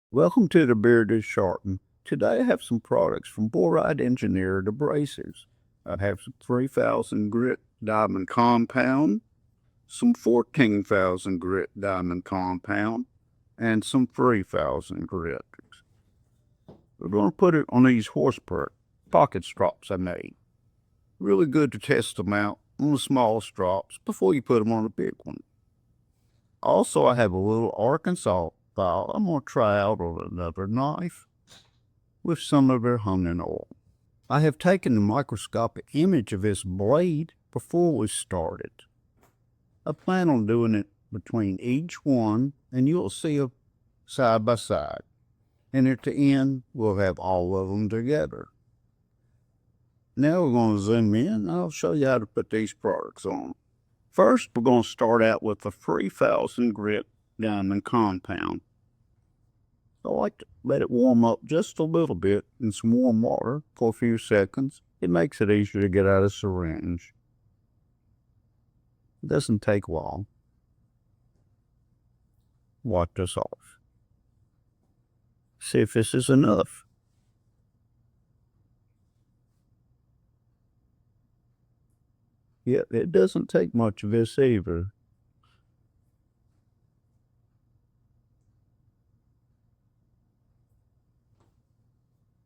Welcome to the Bearded Sharpen. Today I have some products from Boride Engineered Abrasives. I have some 3,000 grit diamond compound, some 14,000 grit diamond compound, and some 3,000 grit. We're going to put it on these horse pocket strops I made. Really good to test them out on the small strops before you put them on a big one. Also, I have a little Arkansas file I'm going to try out on another knife with some of their hunting oil. I have taken a microscopic image of this blade before we started. I plan on doing it between each one, and you'll see a side by side. And at the end, we'll have all of them together. Now we're going to zoom in, and I'll show you how to put these products on. First, we're going to start out with the 3,000 grit diamond compound. I like to let it warm up just a little bit in some warm water for a few seconds. It makes it easier to get out of the syringe. It doesn't take long. Wipe this off. See if this is enough. Yeah, it doesn't take much of this either.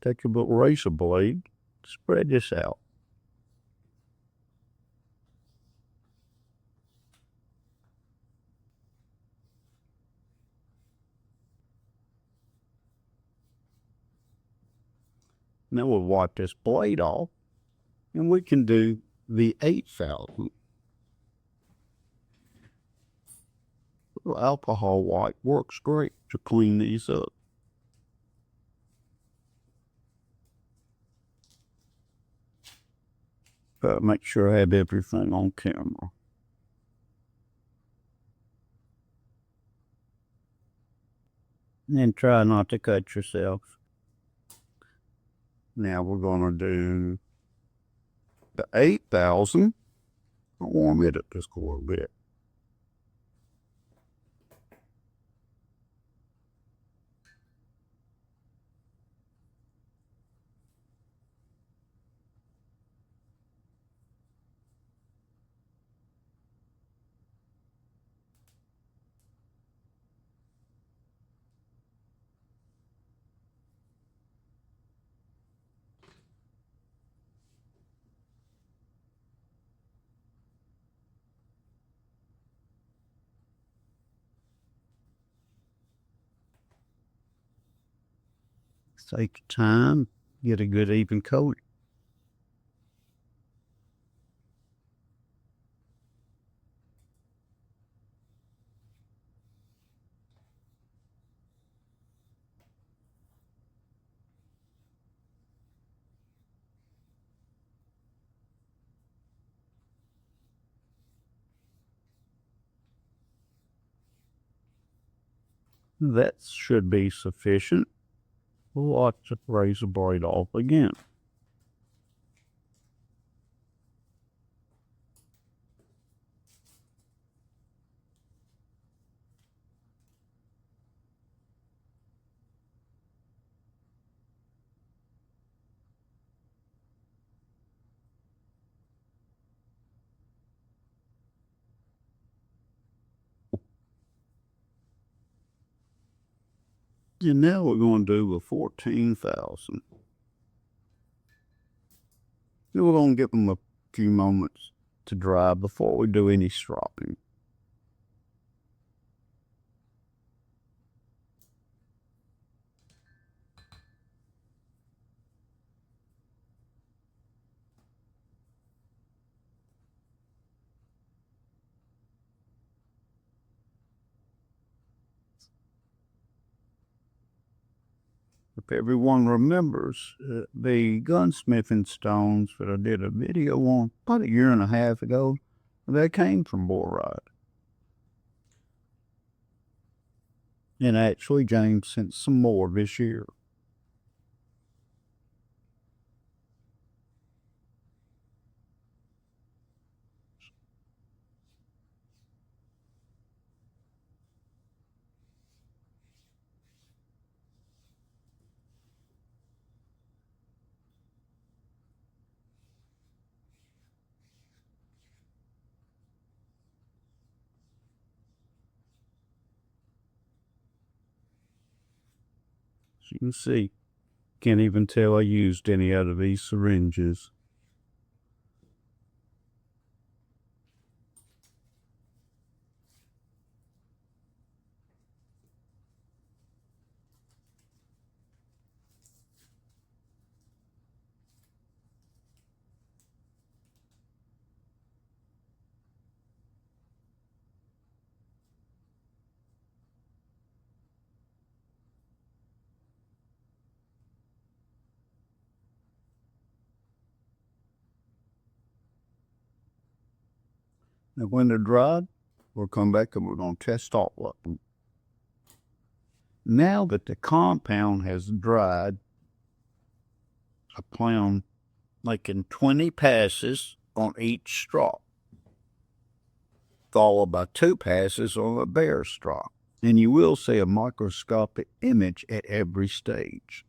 Take your little razor blade, spread this out. Now we'll wipe this blade off, and we can do the 8,000. Alcohol wipe works great to clean these up. Make sure I have everything on camera. And try not to cut yourself. Now we're going to do the 8,000. I'll warm it up just a little bit. Take your time, get a good even coat. That should be sufficient. We'll watch the razor blade off again. And now we're going to do a 14,000. Then we're going to give them a few moments to dry before we do any stropping. If everyone remembers, the gunsmithing stones that I did a video on about a year and a half ago, they came from Boride. And actually, James sent some more this year. As you can see, can't even tell I used any out of these syringes. Now when they're dried, we'll come back and we're going to test all of them. Now that the compound has dried, I plan on making 20 passes on each strop, followed by 2 passes on a bare strop. And you will see a microscopic image at every stage.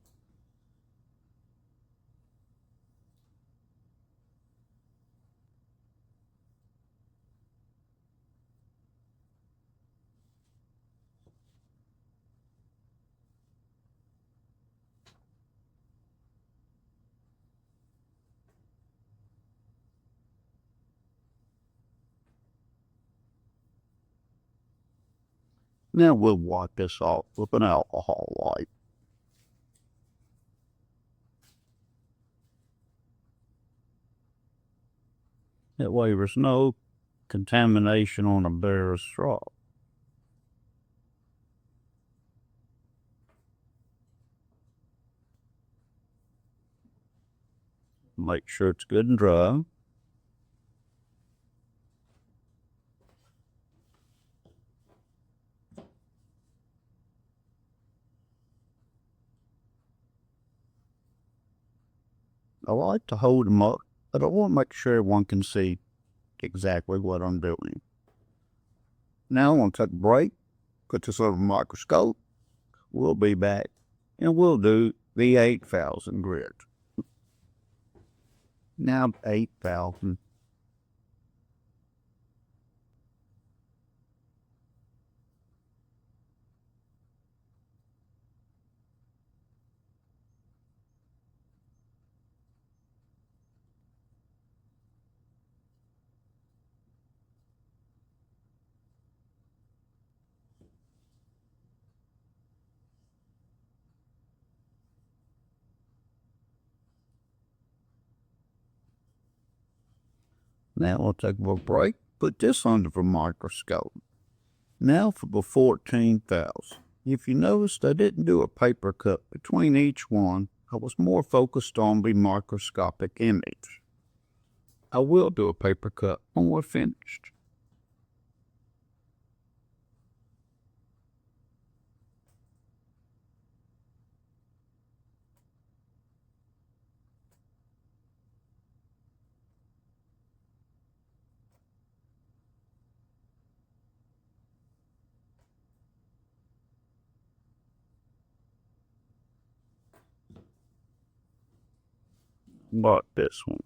Now we'll wipe this off with an alcohol wipe. That way there's no contamination on a bare strop. Make sure it's good and dry. I like to hold them up, but I want to make sure everyone can see exactly what I'm doing. Now I'm going to take a break, put this on a microscope. We'll be back, and we'll do the 8,000 grit. Now 8,000. Now we'll take a break, put this under the microscope. Now for the 14,000. If you noticed, I didn't do a paper cut between each one. I was more focused on the microscopic image. I will do a paper cut when we're finished. Like this one.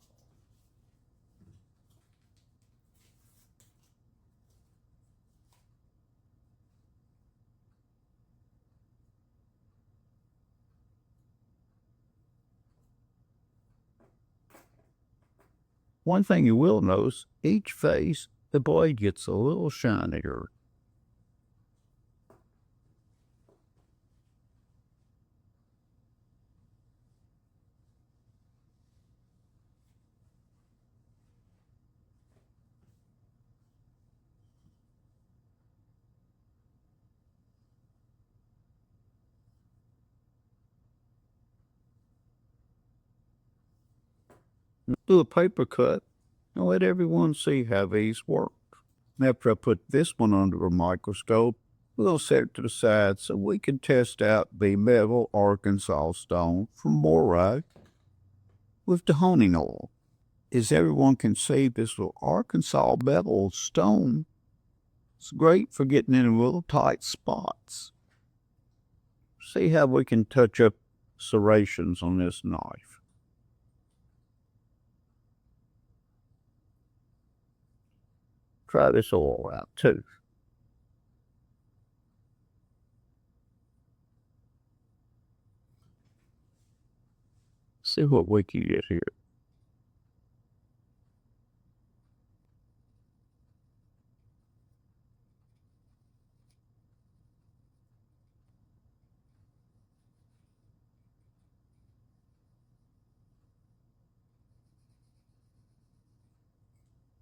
One thing you will notice, each face, the blade gets a little shinier. Do a paper cut and let everyone see how these work. After I put this one under a microscope, we'll set it to the side so we can test out the Bevel Arkansas stone from Boride with the honing oil. As everyone can see, this little Arkansas bevel stone is great for getting in little tight spots. See how we can touch up serrations on this knife. Try this oil out too. see what we can get here.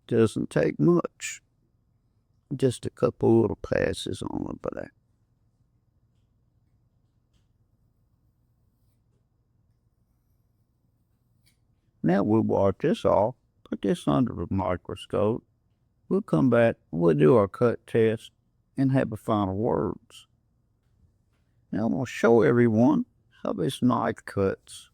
Doesn't take much. Just a couple little passes on the back. Now we'll wash this off, put this under the microscope. We'll come back, we'll do our cut test, and have the final words. Now I'm going to show everyone how this knife cuts.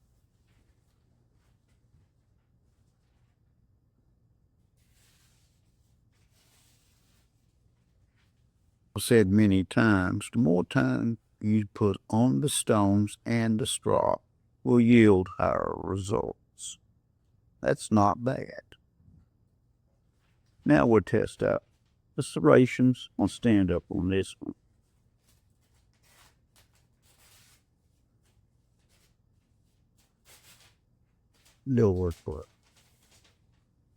I've said many times, the more time you put on the stones and the strop will yield higher results. That's not bad. Now we'll test out the serrations. I'll stand up on this one. Lower foot.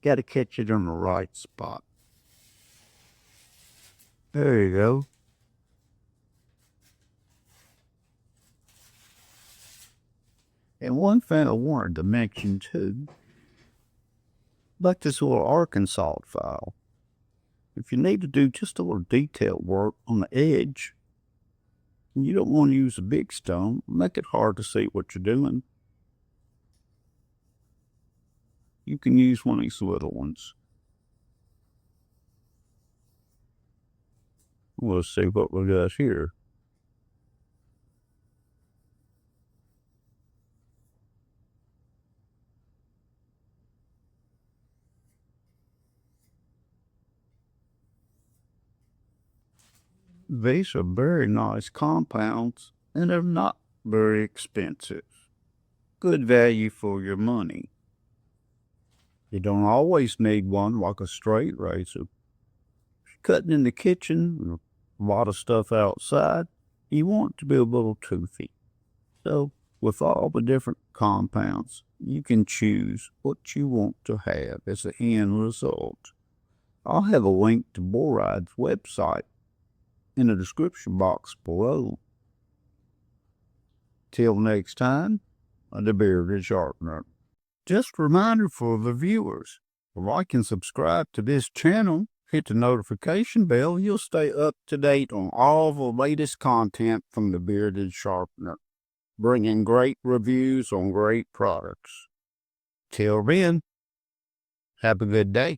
Got to catch it on the right spot. There you go. And one thing I wanted to mention too, like this little Arkansas file. If you need to do just a little detail work on the edge, and you don't want to use a big stone, make it hard to see what you're doing, you can use one of these little ones. We'll see what we got here. These are very nice compounds, and they're not very expensive. Good value for your money. You don't always need one like a straight razor. Cutting in the kitchen, a lot of stuff outside, you want it to be a little toothy. So with all the different compounds, you can choose what you want to have as the end result. I'll have a link to Boride's website in the description box below. Till next time, the Bearded Sharpener. Just a reminder for the viewers, like and subscribe to this channel, hit the notification bell, you'll stay up to date on all the latest content from the Bearded Sharpener, bringing great reviews on great products. Till then, have a good day.